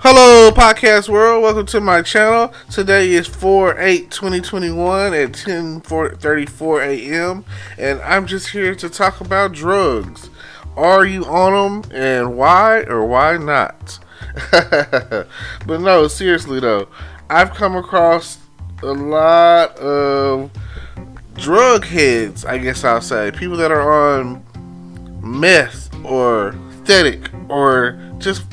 Hello, podcast world. Welcome to my channel. Today is 4/8/2021 at 10:34 a.m. and I'm just here to talk about drugs. Are you on them, and why or why not? But no, seriously though, I've come across a lot of drug heads, I guess I'll say. People that are on meth or aesthetic or just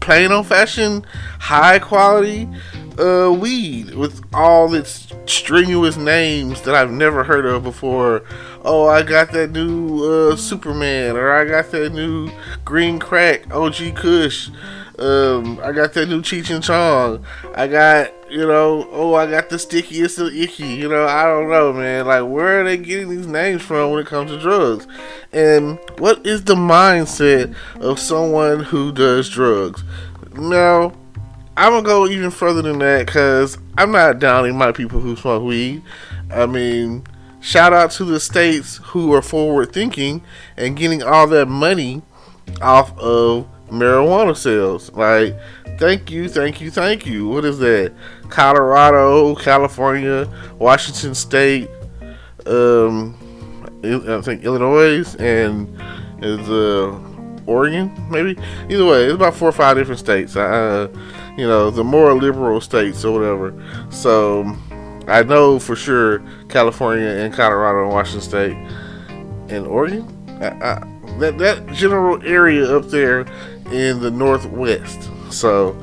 plain old fashioned high quality weed with all its strenuous names that I've never heard of before. Oh, I got that new Superman, or I got that new green crack OG Kush. I got that new Cheech and Chong. I got, I got the stickiest of icky. I don't know, man. Like, where are they getting these names from when it comes to drugs? And what is the mindset of someone who does drugs? Now, I'm going to go even further than that, because I'm not downing my people who smoke weed. I mean, shout out to the states who are forward thinking and getting all that money off of marijuana sales. Like, thank you. What is that? Colorado, California, Washington State, I think Illinois, and is Oregon, maybe. Either way, it's about 4 or 5 different states. The more liberal states or whatever. So I know for sure California and Colorado and Washington State and Oregon. That general area up there in the Northwest. So,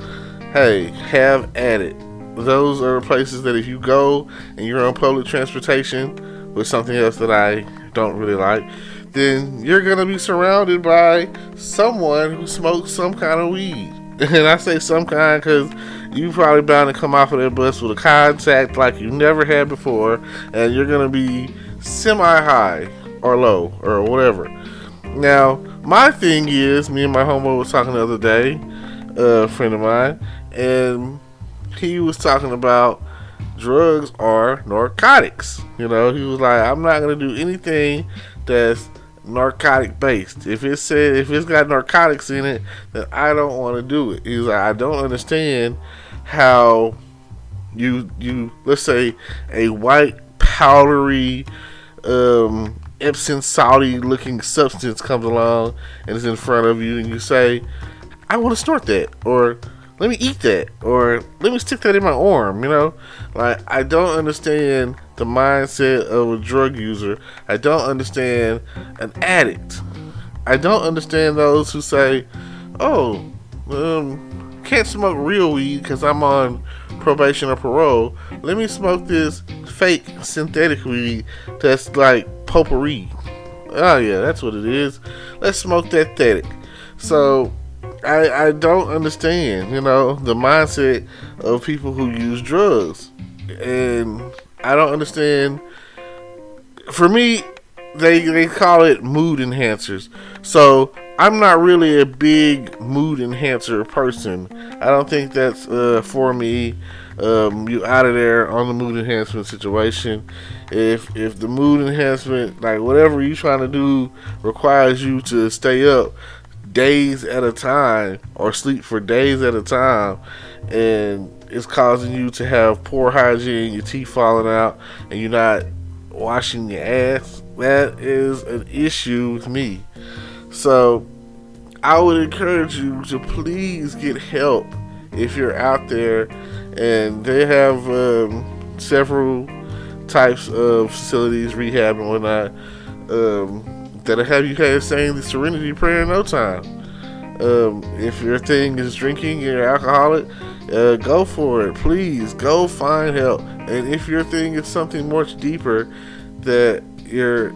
hey, have at it. Those are places that if you go and you're on public transportation with something else that I don't really like, then you're going to be surrounded by someone who smokes some kind of weed. And I say some kind because you probably bound to come off of that bus with a contact like you never had before, and you're going to be semi-high or low or whatever. Now, my thing is, me and my homo was talking the other day, a friend of mine, and he was talking about drugs are narcotics. He was like, I'm not going to do anything that's narcotic based. If it's got narcotics in it, then I don't want to do it. He's like, I don't understand how you let's say a white powdery Epsom salty looking substance comes along and is in front of you, and you say, I want to snort that, or let me eat that, or let me stick that in my arm. Like, I don't understand the mindset of a drug user. I don't understand an addict. I don't understand those who say, oh, can't smoke real weed because I'm on probation or parole. Let me smoke this fake synthetic weed that's like potpourri. Oh yeah, that's what it is. Let's smoke that aesthetic. So I don't understand, the mindset of people who use drugs. And I don't understand. For me, they call it mood enhancers. So I'm not really a big mood enhancer person. I don't think that's for me. You out of there on the mood enhancement situation. If the mood enhancement, like whatever you trying to do, requires you to stay up days at a time or sleep for days at a time, and it's causing you to have poor hygiene, your teeth falling out, and you're not washing your ass, that is an issue with me. So I would encourage you to please get help if you're out there. And they have several types of facilities, rehab and whatnot, that'll have you guys saying the Serenity Prayer in no time. If your thing is drinking, you're alcoholic, go for it. Please go find help. And if your thing is something much deeper, that you're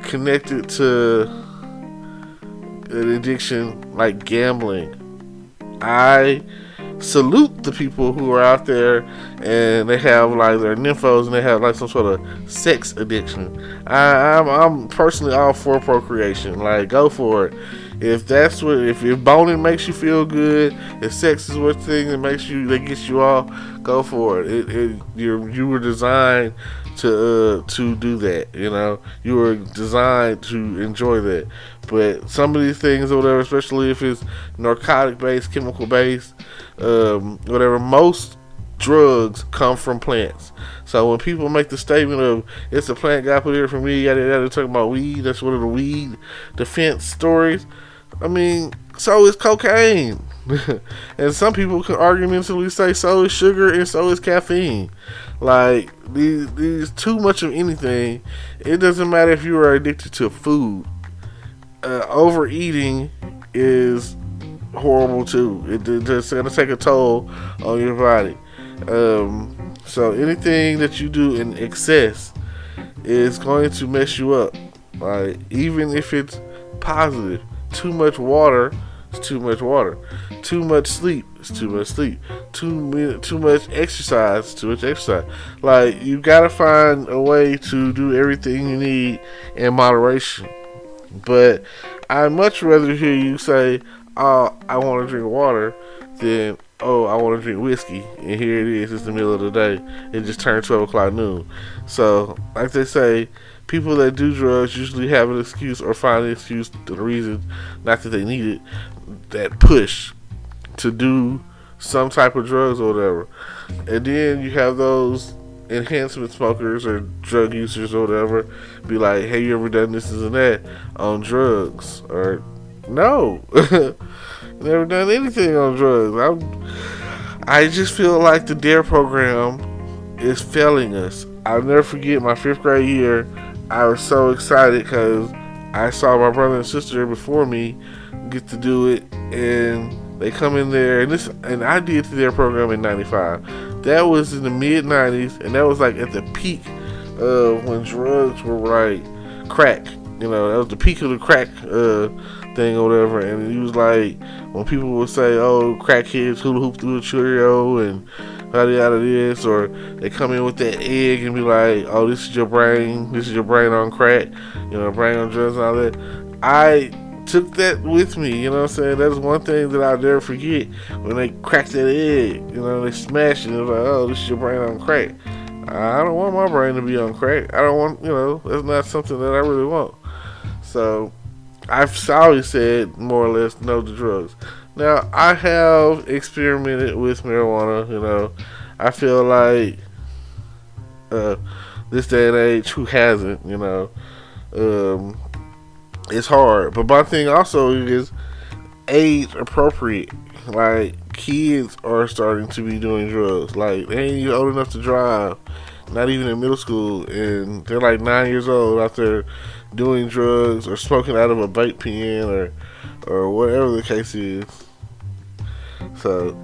connected to an addiction like gambling, I salute the people who are out there and they have like their nymphos and they have like some sort of sex addiction. I'm personally all for procreation. Like, go for it. If boning makes you feel good, if sex is what thing that gets you off, go for it. You were designed to do that. You know, you were designed to enjoy that. But some of these things or whatever, especially if it's narcotic based, chemical based, whatever, most drugs come from plants. So when people make the statement of it's a plant God put here for me, yada yada, talking about weed, that's one of the weed defense stories. I mean, so is cocaine. And some people can argumentatively say so is sugar and so is caffeine. Like these too much of anything. It doesn't matter if you are addicted to food. Overeating is horrible too. It's gonna take a toll on your body. So anything that you do in excess is going to mess you up. Like even if it's positive, too much water is too much water. Too much sleep is too much sleep. Too much exercise is too much exercise. Like you gotta find a way to do everything you need in moderation. But I'd much rather hear you say, "Oh, I want to drink water," than "Oh, I want to drink whiskey." And here it is, it's the middle of the day. It just turned 12 o'clock noon. So, like they say, people that do drugs usually have an excuse or find an excuse, the reason, not that they need it, that push to do some type of drugs or whatever. And then you have those enhancement smokers or drug users or whatever be like, "Hey, you ever done this and that on drugs?" Or no. Never done anything on drugs. I just feel like the DARE program is failing us. I'll never forget my 5th grade year. I was so excited because I saw my brother and sister before me get to do it, and they come in there, and I did the DARE program in '95. That was in the mid '90s, and that was like at the peak of when drugs were like crack. You know, that was the peak of the crack thing or whatever. And it was like when people would say, "Oh, crackheads hula hoop through a Cheerio," and yada yada this, or they come in with that egg and be like, "Oh, this is your brain on crack, you know, brain on drugs and all that." I took that with me, you know what I'm saying? That's one thing that I'll never forget. When they cracked that egg, you know, they smashed it. It was like, "Oh, this is your brain on crack." I don't want my brain to be on crack. I don't want, you know, that's not something that I really want. So I've always said more or less no to drugs. Now, I have experimented with marijuana, you know. I feel like this day and age, who hasn't, you know? It's hard. But my thing also is age appropriate. Like, kids are starting to be doing drugs. Like, they ain't even old enough to drive. Not even in middle school. And they're like 9 years old out there doing drugs or smoking out of a vape pen or whatever the case is. So,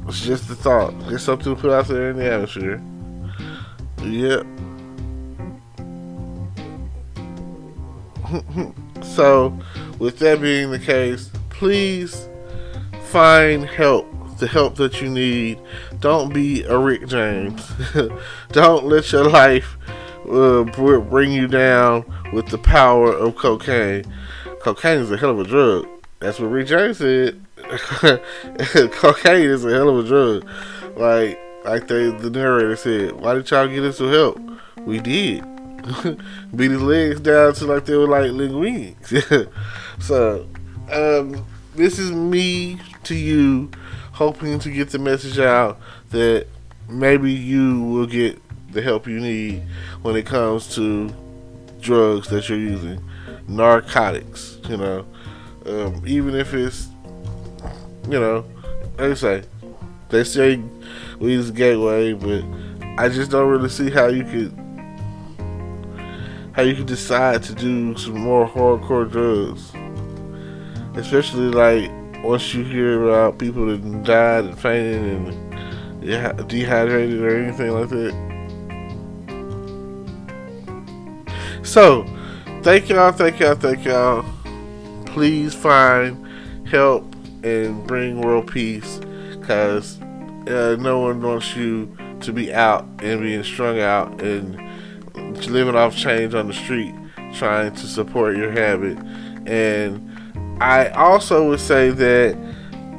it's just a thought. It's something to put out there in the atmosphere. Yep. So, with that being the case, please find help. The help that you need. Don't be a Rick James. Don't let your life bring you down with the power of cocaine. Cocaine is a hell of a drug. That's what Rick James said. Cocaine is a hell of a drug. Like the narrator said, "Why did y'all get us some help?" We did. Beat his legs down to like they were like linguines. So, this is me to you, hoping to get the message out that maybe you will get the help you need when it comes to drugs that you're using, narcotics. You know, even if it's, you know, like they say weed is a gateway, but I just don't really see how you could decide to do some more hardcore drugs, especially like once you hear about people that died and fainted and dehydrated or anything like that. So, thank y'all. Please find help and bring world peace, because no one wants you to be out and being strung out and living off change on the street trying to support your habit. And I also would say that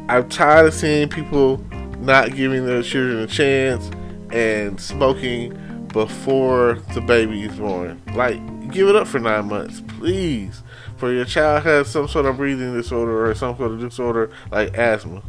I'm tired of seeing people not giving their children a chance and smoking before the baby is born. Like, give it up for 9 months, please. For your child has some sort of breathing disorder or some sort of disorder like asthma.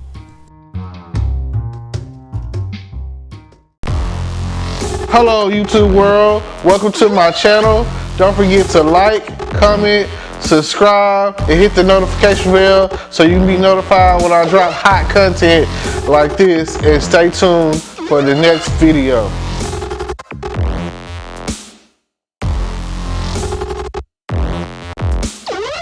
Hello YouTube world, welcome to my channel. Don't forget to like, comment, subscribe, and hit the notification bell so you can be notified when I drop hot content like this, and stay tuned for the next video.